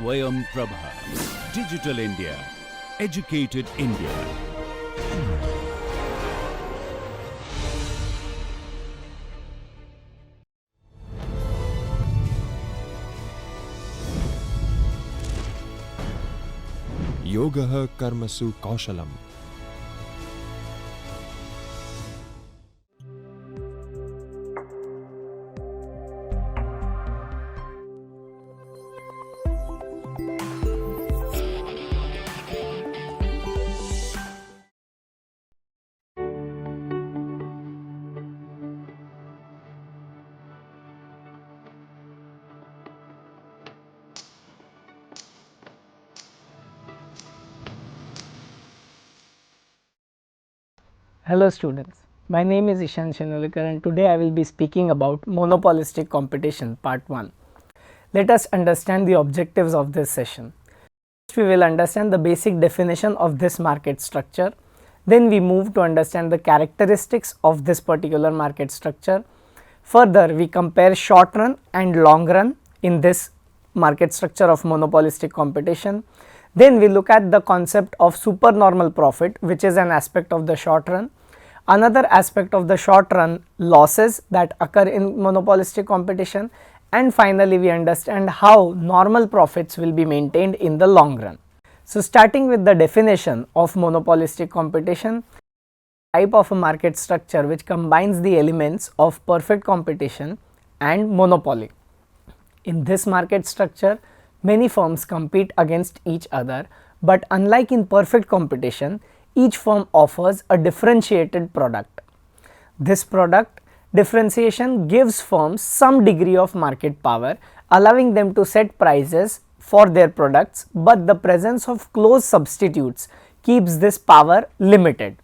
Swayam Prabha. Digital India. Educated India. Yoga Karmasu Kaushalam. Hello students, my name is Ishan Shenolekar and today I will be speaking about monopolistic competition part 1. Let us understand the objectives of this session. First we will understand the basic definition of this market structure, then we move to understand the characteristics of this particular market structure. Further we compare short run and long run in this market structure of monopolistic competition. Then we look at the concept of supernormal profit, which is an aspect of the short run. Another aspect of the short run, losses that occur in monopolistic competition, and finally we understand how normal profits will be maintained in the long run. So starting with the definition of monopolistic competition, type of a market structure which combines the elements of perfect competition and monopoly. In this market structure, many firms compete against each other, but unlike in perfect competition, each firm offers a differentiated product. This product differentiation gives firms some degree of market power, allowing them to set prices for their products, but the presence of close substitutes keeps this power limited.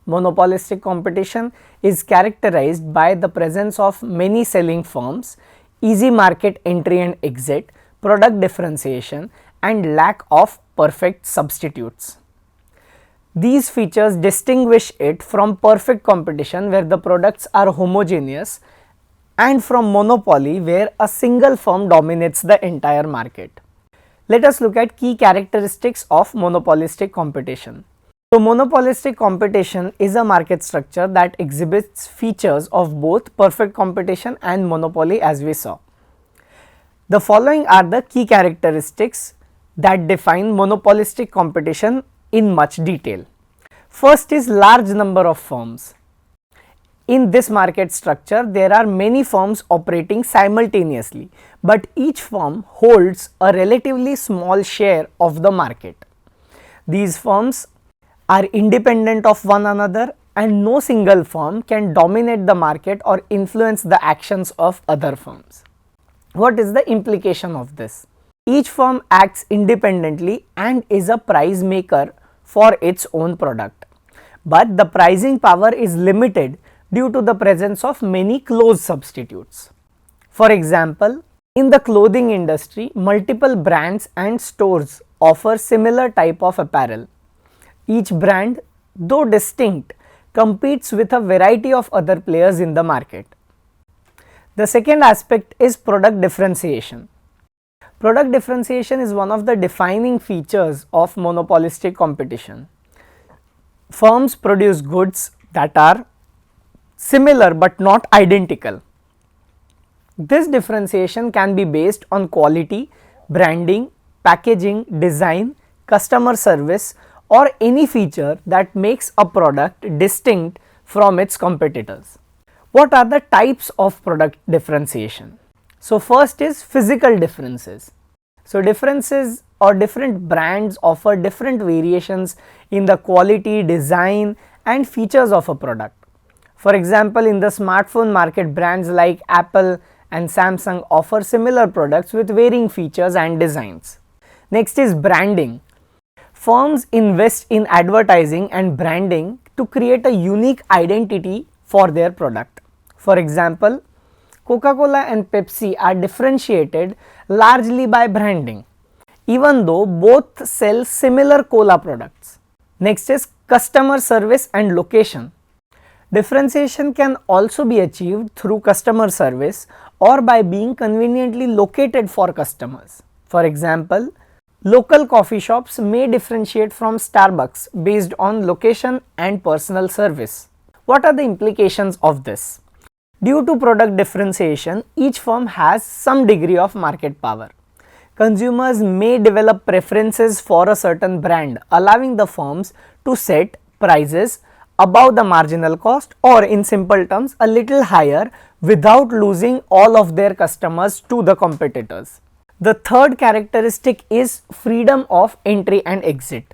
Monopolistic competition is characterized by the presence of many selling firms, easy market entry and exit, product differentiation and lack of perfect substitutes. These features distinguish it from perfect competition where the products are homogeneous and from monopoly where a single firm dominates the entire market. Let us look at key characteristics of monopolistic competition. So, monopolistic competition is a market structure that exhibits features of both perfect competition and monopoly, as we saw. The following are the key characteristics that define monopolistic competition in much detail. First is large number of firms. In this market structure, there are many firms operating simultaneously, but each firm holds a relatively small share of the market. These firms are independent of one another and no single firm can dominate the market or influence the actions of other firms. What is the implication of this? Each firm acts independently and is a price maker for its own product, but the pricing power is limited due to the presence of many close substitutes. For example, in the clothing industry, multiple brands and stores offer similar type of apparel. Each brand, though distinct, competes with a variety of other players in the market. The second aspect is product differentiation. Product differentiation is one of the defining features of monopolistic competition. Firms produce goods that are similar but not identical. This differentiation can be based on quality, branding, packaging, design, customer service, or any feature that makes a product distinct from its competitors. What are the types of product differentiation? So, first is physical differences. So, differences or different brands offer different variations in the quality, design and features of a product. For example, in the smartphone market, brands like Apple and Samsung offer similar products with varying features and designs. Next is branding. Firms invest in advertising and branding to create a unique identity for their product. For example, Coca-Cola and Pepsi are differentiated largely by branding, even though both sell similar cola products. Next is customer service and location. Differentiation can also be achieved through customer service or by being conveniently located for customers. For example, local coffee shops may differentiate from Starbucks based on location and personal service. What are the implications of this? Due to product differentiation, each firm has some degree of market power. Consumers may develop preferences for a certain brand, allowing the firms to set prices above the marginal cost, or in simple terms a little higher, without losing all of their customers to the competitors. The third characteristic is freedom of entry and exit.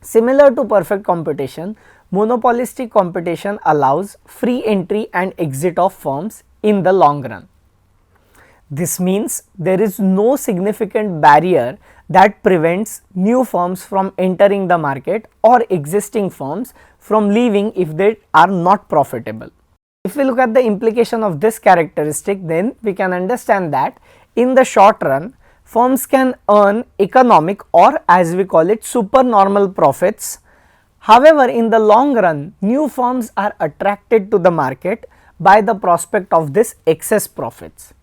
Similar to perfect competition, monopolistic competition allows free entry and exit of firms in the long run. This means there is no significant barrier that prevents new firms from entering the market or existing firms from leaving if they are not profitable. If we look at the implication of this characteristic, then we can understand that in the short run, firms can earn economic, or as we call it, supernormal profits. However, in the long run, new firms are attracted to the market by the prospect of this excess profits,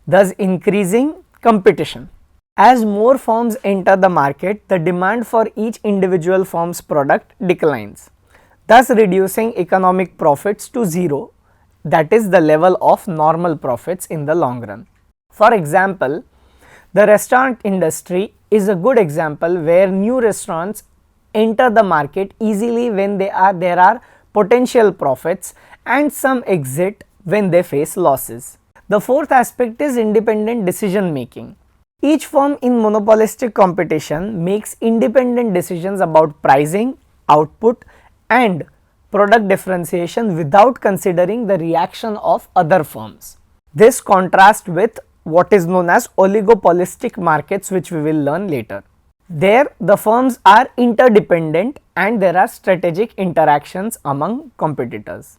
thus increasing competition. As more firms enter the market, the demand for each individual firm's product declines, thus reducing economic profits to zero, that is the level of normal profits in the long run. For example, the restaurant industry is a good example where new restaurants enter the market easily when there are potential profits, and some exit when they face losses. The fourth aspect is independent decision making. Each firm in monopolistic competition makes independent decisions about pricing, output, and product differentiation without considering the reaction of other firms. This contrasts with what is known as oligopolistic markets, which we will learn later. There, the firms are interdependent and there are strategic interactions among competitors.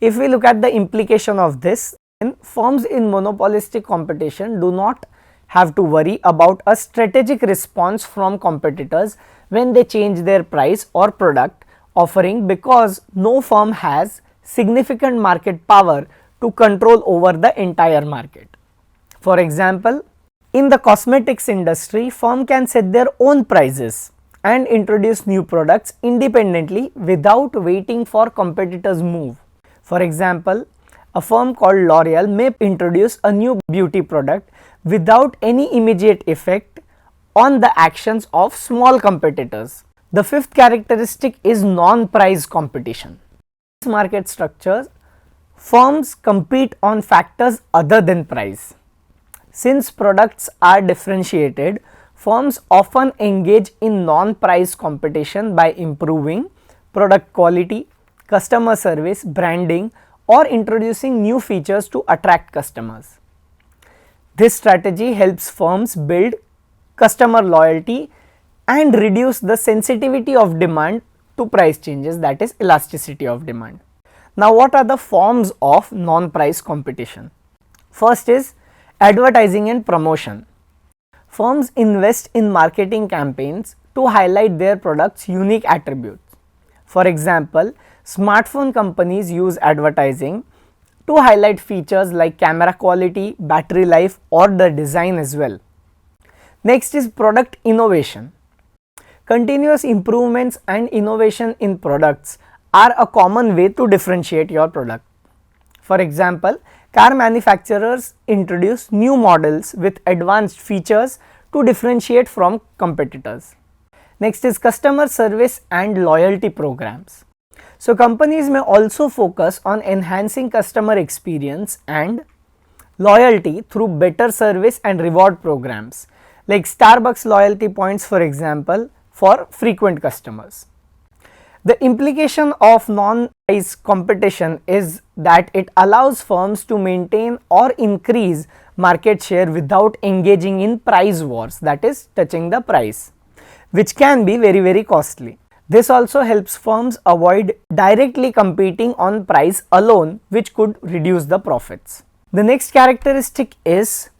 If we look at the implication of this, then firms in monopolistic competition do not have to worry about a strategic response from competitors when they change their price or product offering, because no firm has significant market power to control over the entire market. For example, in the cosmetics industry, firm can set their own prices and introduce new products independently without waiting for competitors' move. For example, a firm called L'Oreal may introduce a new beauty product without any immediate effect on the actions of small competitors. The fifth characteristic is non-price competition. In market structures, firms compete on factors other than price. Since products are differentiated, firms often engage in non-price competition by improving product quality, customer service, branding, or introducing new features to attract customers. This strategy helps firms build customer loyalty and reduce the sensitivity of demand to price changes, that is elasticity of demand. Now, what are the forms of non-price competition? First is advertising and promotion. Firms invest in marketing campaigns to highlight their products' unique attributes. For example, smartphone companies use advertising to highlight features like camera quality, battery life, or the design as well. Next is product innovation. Continuous improvements and innovation in products are a common way to differentiate your product. For example, car manufacturers introduce new models with advanced features to differentiate from competitors. Next is customer service and loyalty programs. So, companies may also focus on enhancing customer experience and loyalty through better service and reward programs, like Starbucks loyalty points, for example, for frequent customers. The implication of non-price competition is that it allows firms to maintain or increase market share without engaging in price wars, that is touching the price, which can be very costly. This also helps firms avoid directly competing on price alone, which could reduce the profits. The next characteristic is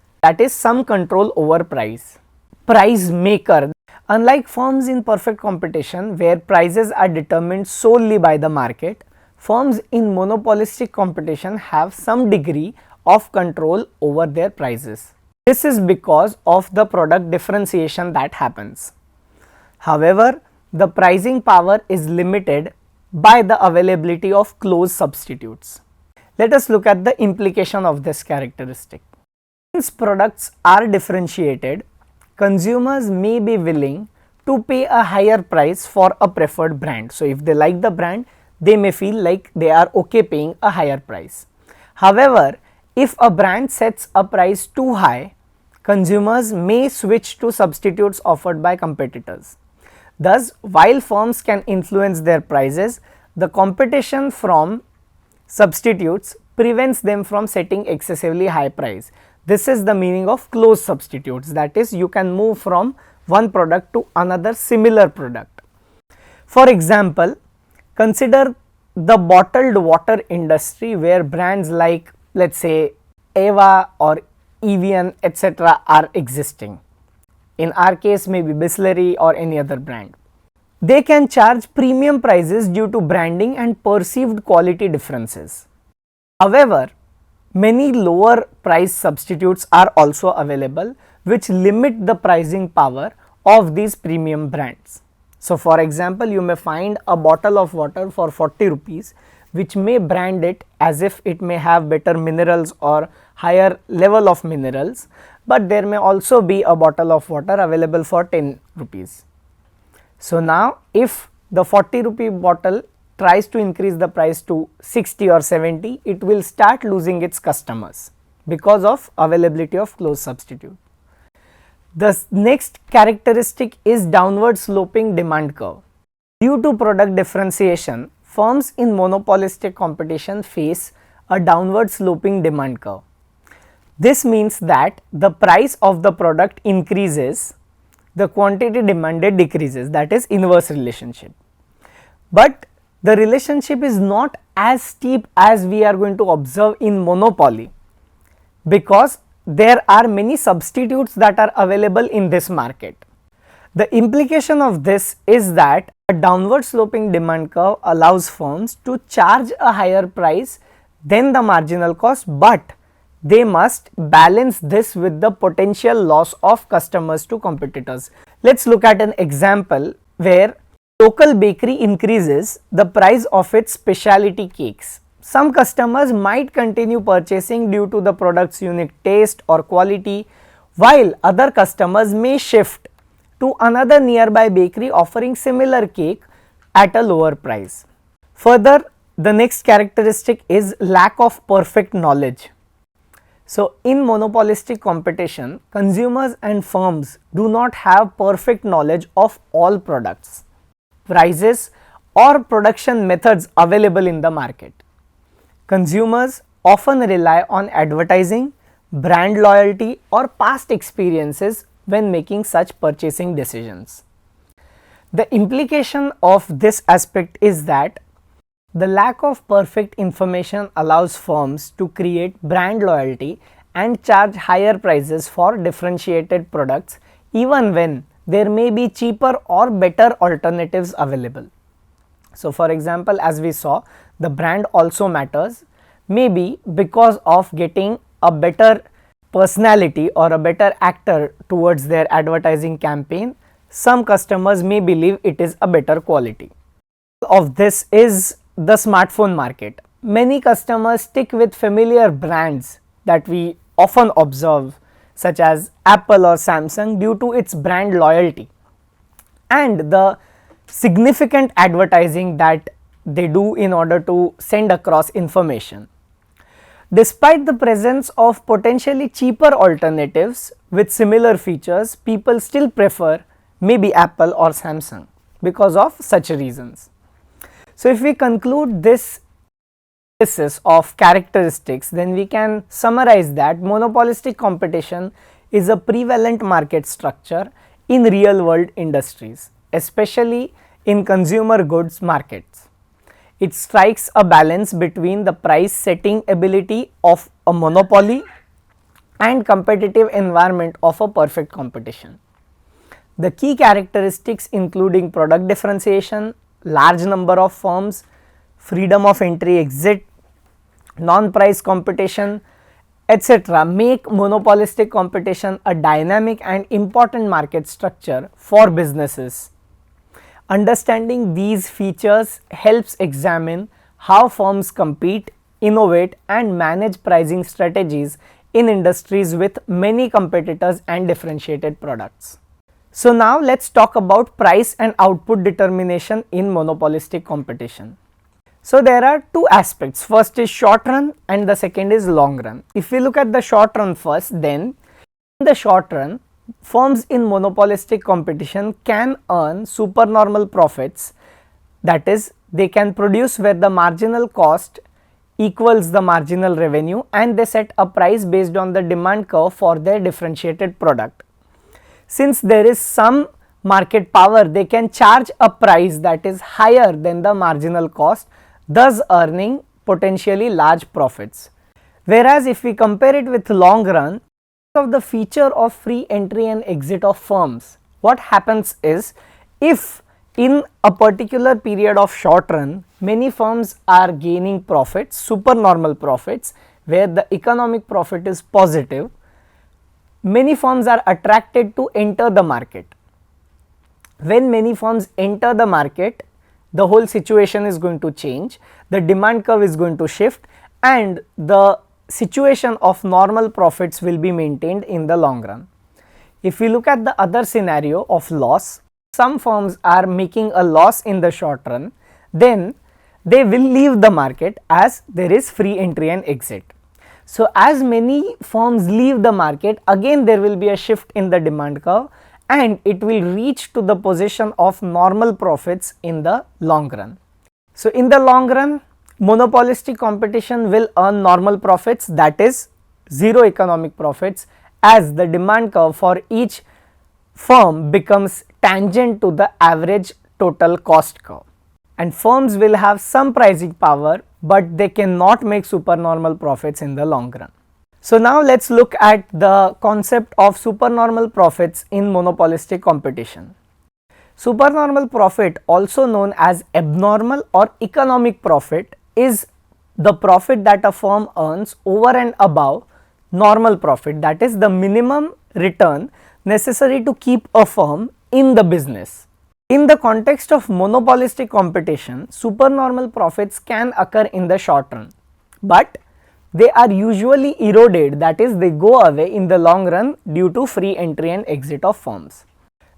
some control over price. Price maker. Unlike firms in perfect competition where prices are determined solely by the market, firms in monopolistic competition have some degree of control over their prices. This is because of the product differentiation that happens. However, the pricing power is limited by the availability of close substitutes. Let us look at the implication of this characteristic. Since products are differentiated, consumers may be willing to pay a higher price for a preferred brand. So, if they like the brand, they may feel like they are okay paying a higher price. However, if a brand sets a price too high, consumers may switch to substitutes offered by competitors. Thus, while firms can influence their prices, the competition from substitutes prevents them from setting excessively high price. This is the meaning of close substitutes, that is, you can move from one product to another similar product. For example, consider the bottled water industry where brands like, let's say, Eva or Evian etc. are existing. In our case, maybe Bisleri or any other brand. They can charge premium prices due to branding and perceived quality differences. However, many lower price substitutes are also available which limit the pricing power of these premium brands. So, for example, you may find a bottle of water for 40 rupees which may brand it as if it may have better minerals or higher level of minerals, but there may also be a bottle of water available for 10 rupees. So, now if the 40 rupee bottle tries to increase the price to 60 or 70, it will start losing its customers because of availability of close substitute. The next characteristic is downward sloping demand curve. Due to product differentiation, firms in monopolistic competition face a downward sloping demand curve. This means that the price of the product increases, the quantity demanded decreases, that is inverse relationship. But the relationship is not as steep as we are going to observe in monopoly, because there are many substitutes that are available in this market. The implication of this is that a downward sloping demand curve allows firms to charge a higher price than the marginal cost, but they must balance this with the potential loss of customers to competitors. Let us look at an example where local bakery increases the price of its specialty cakes. Some customers might continue purchasing due to the product's unique taste or quality, while other customers may shift to another nearby bakery offering similar cake at a lower price. Further, the next characteristic is lack of perfect knowledge. So, in monopolistic competition, consumers and firms do not have perfect knowledge of all products, prices or production methods available in the market. Consumers often rely on advertising, brand loyalty or past experiences when making such purchasing decisions. The implication of this aspect is that the lack of perfect information allows firms to create brand loyalty and charge higher prices for differentiated products even when there may be cheaper or better alternatives available. So, for example, as we saw, the brand also matters, maybe because of getting a better personality or a better actor towards their advertising campaign, some customers may believe it is a better quality. Of this is the smartphone market. Many customers stick with familiar brands that we often observe, such as Apple or Samsung, due to its brand loyalty and the significant advertising that they do in order to send across information. Despite the presence of potentially cheaper alternatives with similar features, people still prefer maybe Apple or Samsung because of such reasons. So, if we conclude this analysis of characteristics, then we can summarize that monopolistic competition is a prevalent market structure in real world industries, especially in consumer goods markets. It strikes a balance between the price setting ability of a monopoly and competitive environment of a perfect competition. The key characteristics including product differentiation, large number of firms, freedom of entry exit, non-price competition etc. make monopolistic competition a dynamic and important market structure for businesses. Understanding these features helps examine how firms compete, innovate and manage pricing strategies in industries with many competitors and differentiated products. So now let's talk about price and output determination in monopolistic competition. So there are two aspects, first is short run and the second is long run. If we look at the short run first, then in the short run, firms in monopolistic competition can earn supernormal profits, that is they can produce where the marginal cost equals the marginal revenue and they set a price based on the demand curve for their differentiated product. Since there is some market power, they can charge a price that is higher than the marginal cost, thus earning potentially large profits. Whereas if we compare it with long run, of the feature of free entry and exit of firms, what happens is, if in a particular period of short run many firms are gaining profits, supernormal profits where the economic profit is positive, many firms are attracted to enter the market. When many firms enter the market, the whole situation is going to change, the demand curve is going to shift and the situation of normal profits will be maintained in the long run. If we look at the other scenario of loss, some firms are making a loss in the short run, then they will leave the market as there is free entry and exit. So as many firms leave the market, again there will be a shift in the demand curve and it will reach to the position of normal profits in the long run. So in the long run, monopolistic competition will earn normal profits, that is zero economic profits, as the demand curve for each firm becomes tangent to the average total cost curve, and firms will have some pricing power but they cannot make supernormal profits in the long run. So now let's look at the concept of supernormal profits in monopolistic competition. Supernormal profit, also known as abnormal or economic profit, is the profit that a firm earns over and above normal profit, that is the minimum return necessary to keep a firm in the business. In the context of monopolistic competition, supernormal profits can occur in the short run, but they are usually eroded, that is they go away in the long run due to free entry and exit of firms.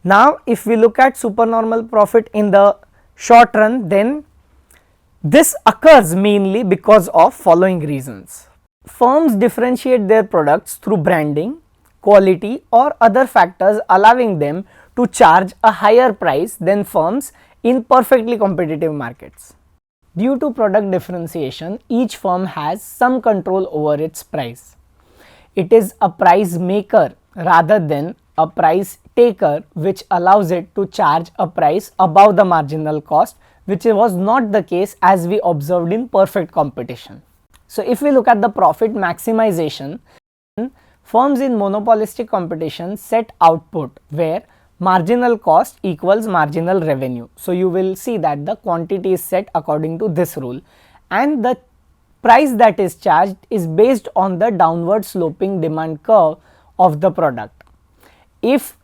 Now if we look at supernormal profit in the short run, then this occurs mainly because of following reasons. Firms differentiate their products through branding, quality or other factors allowing them to charge a higher price than firms in perfectly competitive markets. Due to product differentiation, each firm has some control over its price. It is a price maker rather than a price taker, which allows it to charge a price above the marginal cost, which was not the case as we observed in perfect competition. So if we look at the profit maximization, firms in monopolistic competition set output where marginal cost equals marginal revenue. So you will see that the quantity is set according to this rule and the price that is charged is based on the downward sloping demand curve of the product. If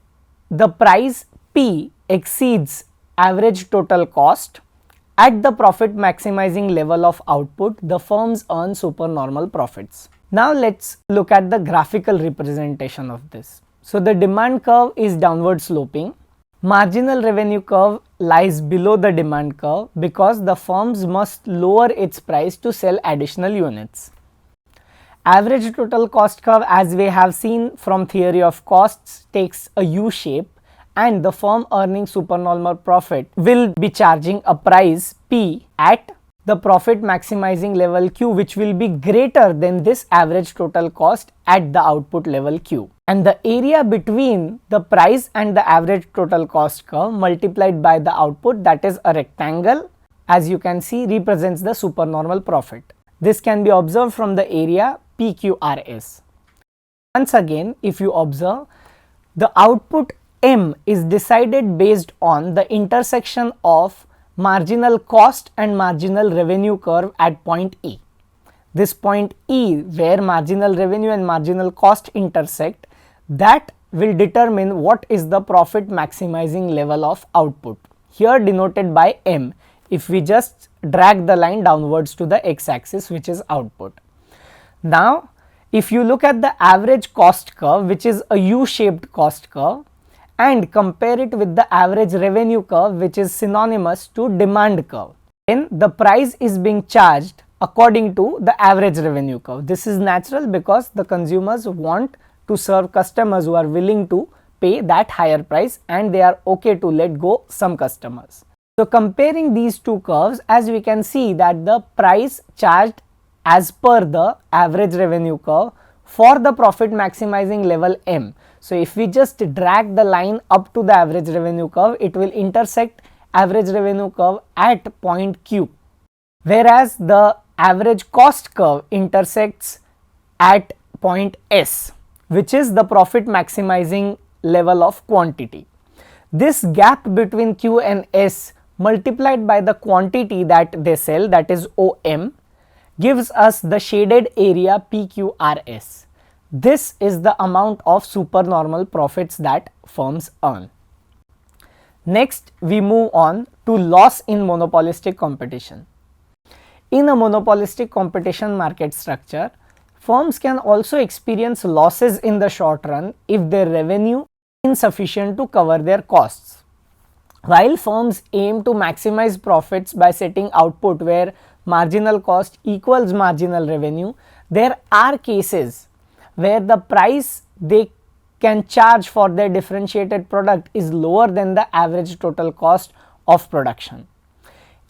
the price P exceeds average total cost, at the profit maximizing level of output, the firms earn supernormal profits. Now let's look at the graphical representation of this. So the demand curve is downward sloping. Marginal revenue curve lies below the demand curve because the firms must lower its price to sell additional units. Average total cost curve, as we have seen from theory of costs, takes a U shape and the firm earning supernormal profit will be charging a price P at the profit maximizing level Q, which will be greater than this average total cost at the output level Q. And the area between the price and the average total cost curve multiplied by the output, that is a rectangle, as you can see, represents the supernormal profit. This can be observed from the area PQRS. Once again, if you observe, the output M is decided based on the intersection of marginal cost and marginal revenue curve at point E. this point E where marginal revenue and marginal cost intersect, that will determine what is the profit maximizing level of output, here denoted by M if we just drag the line downwards to the x axis, which is output. Now if you look at the average cost curve, which is a U-shaped cost curve, and compare it with the average revenue curve, which is synonymous to demand curve, then the price is being charged according to the average revenue curve. This is natural because the consumers want to serve customers who are willing to pay that higher price, and they are okay to let go some customers. So comparing these two curves, as we can see that the price charged as per the average revenue curve for the profit maximizing level M. So if we just drag the line up to the average revenue curve, it will intersect average revenue curve at point Q, whereas the average cost curve intersects at point S, which is the profit maximizing level of quantity. This gap between Q and S multiplied by the quantity that they sell, that is OM, gives us the shaded area PQRS. This is the amount of supernormal profits that firms earn. Next, we move on to loss in monopolistic competition. In a monopolistic competition market structure, firms can also experience losses in the short run if their revenue is insufficient to cover their costs. While firms aim to maximize profits by setting output where marginal cost equals marginal revenue, there are cases where the price they can charge for their differentiated product is lower than the average total cost of production.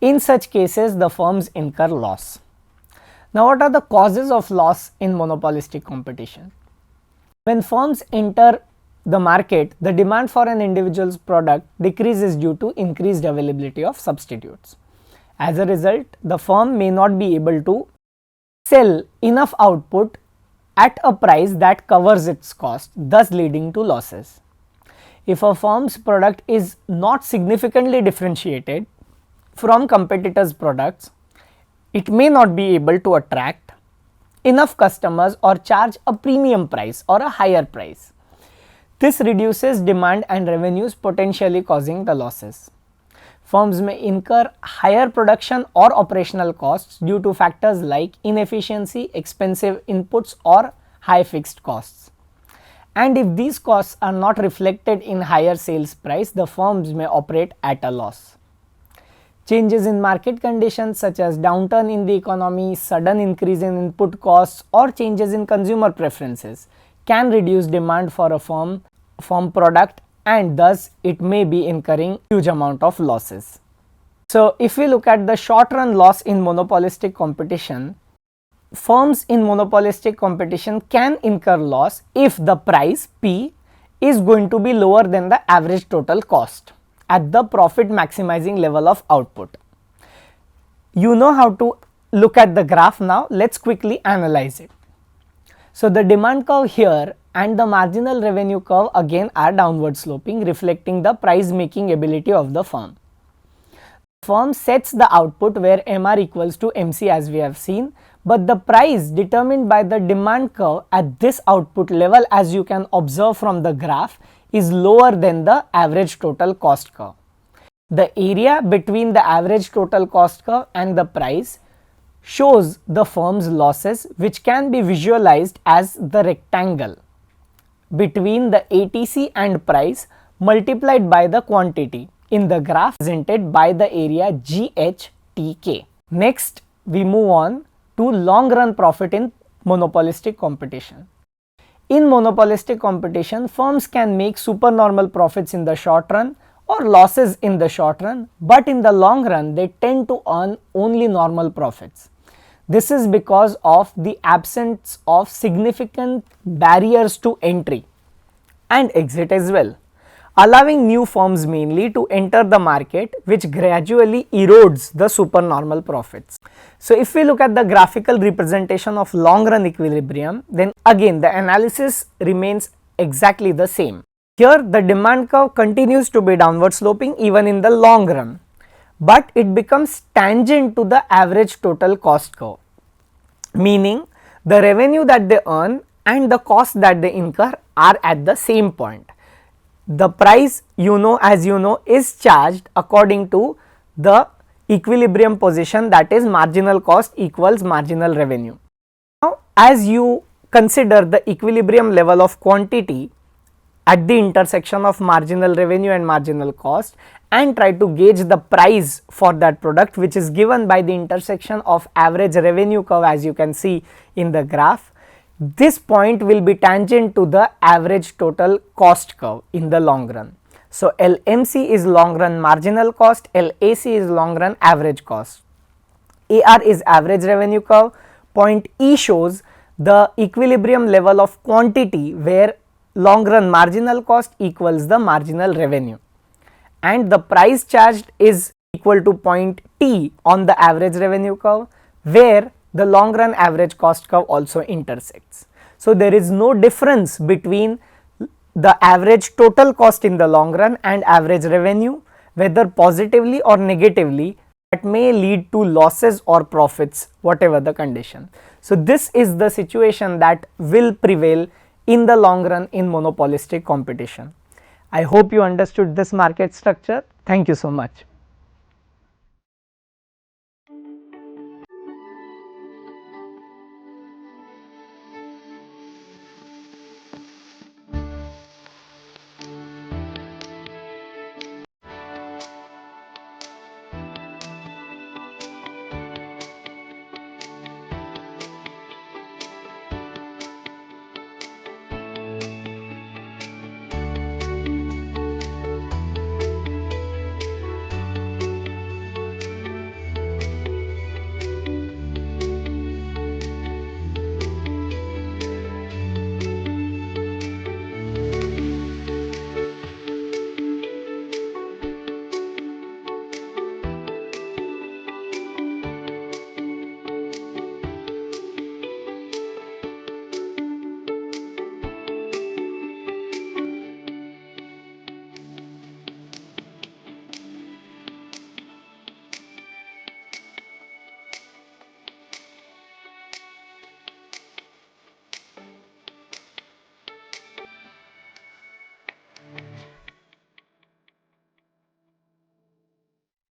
In such cases, the firms incur loss. Now, what are the causes of loss in monopolistic competition? When firms enter the market, the demand for an individual's product decreases due to increased availability of substitutes. As a result, the firm may not be able to sell enough output at a price that covers its cost, thus leading to losses. If a firm's product is not significantly differentiated from competitors' products, it may not be able to attract enough customers or charge a premium price or a higher price. This reduces demand and revenues, potentially causing the losses. Firms may incur higher production or operational costs due to factors like inefficiency, expensive inputs, or high fixed costs. And if these costs are not reflected in higher sales price, the firms may operate at a loss. Changes in market conditions such as downturn in the economy, sudden increase in input costs, or changes in consumer preferences can reduce demand for a firm product, and thus it may be incurring huge amount of losses. So if we look at the short run loss in monopolistic competition, firms in monopolistic competition can incur loss if the price P is going to be lower than the average total cost at the profit maximizing level of output. You know how to look at the graph now. Let's quickly analyze it. So the demand curve here and the marginal revenue curve again are downward sloping, reflecting the price making ability of the firm. The firm sets the output where MR equals to MC, as we have seen, but the price determined by the demand curve at this output level, as you can observe from the graph, is lower than the average total cost curve. The area between the average total cost curve and the price shows the firm's losses, which can be visualized as the rectangle between the ATC and price multiplied by the quantity in the graph presented by the area GHTK. Next, we move on to long run profit in monopolistic competition. In monopolistic competition, firms can make supernormal profits in the short run or losses in the short run, but in the long run they tend to earn only normal profits. This is because of the absence of significant barriers to entry and exit as well, allowing new firms mainly to enter the market, which gradually erodes the supernormal profits. So if we look at the graphical representation of long run equilibrium, then again the analysis remains exactly the same. Here the demand curve continues to be downward sloping even in the long run, but it becomes tangent to the average total cost curve. meaning the revenue that they earn and the cost that they incur are at the same point. The price, as you know, is charged according to the equilibrium position, that is marginal cost equals marginal revenue. Now, as you consider the equilibrium level of quantity at the intersection of marginal revenue and marginal cost and try to gauge the price for that product, which is given by the intersection of average revenue curve, as you can see in the graph. This point will be tangent to the average total cost curve in the long run. So, LMC is long run marginal cost, LAC is long run average cost. AR is average revenue curve. Point E shows the equilibrium level of quantity where long run marginal cost equals the marginal revenue, and the price charged is equal to point T on the average revenue curve where the long run average cost curve also intersects. So, there is no difference between the average total cost in the long run and average revenue, whether positively or negatively, that may lead to losses or profits, whatever the condition. So, this is the situation that will prevail in the long run in monopolistic competition. I hope you understood this market structure. Thank you so much.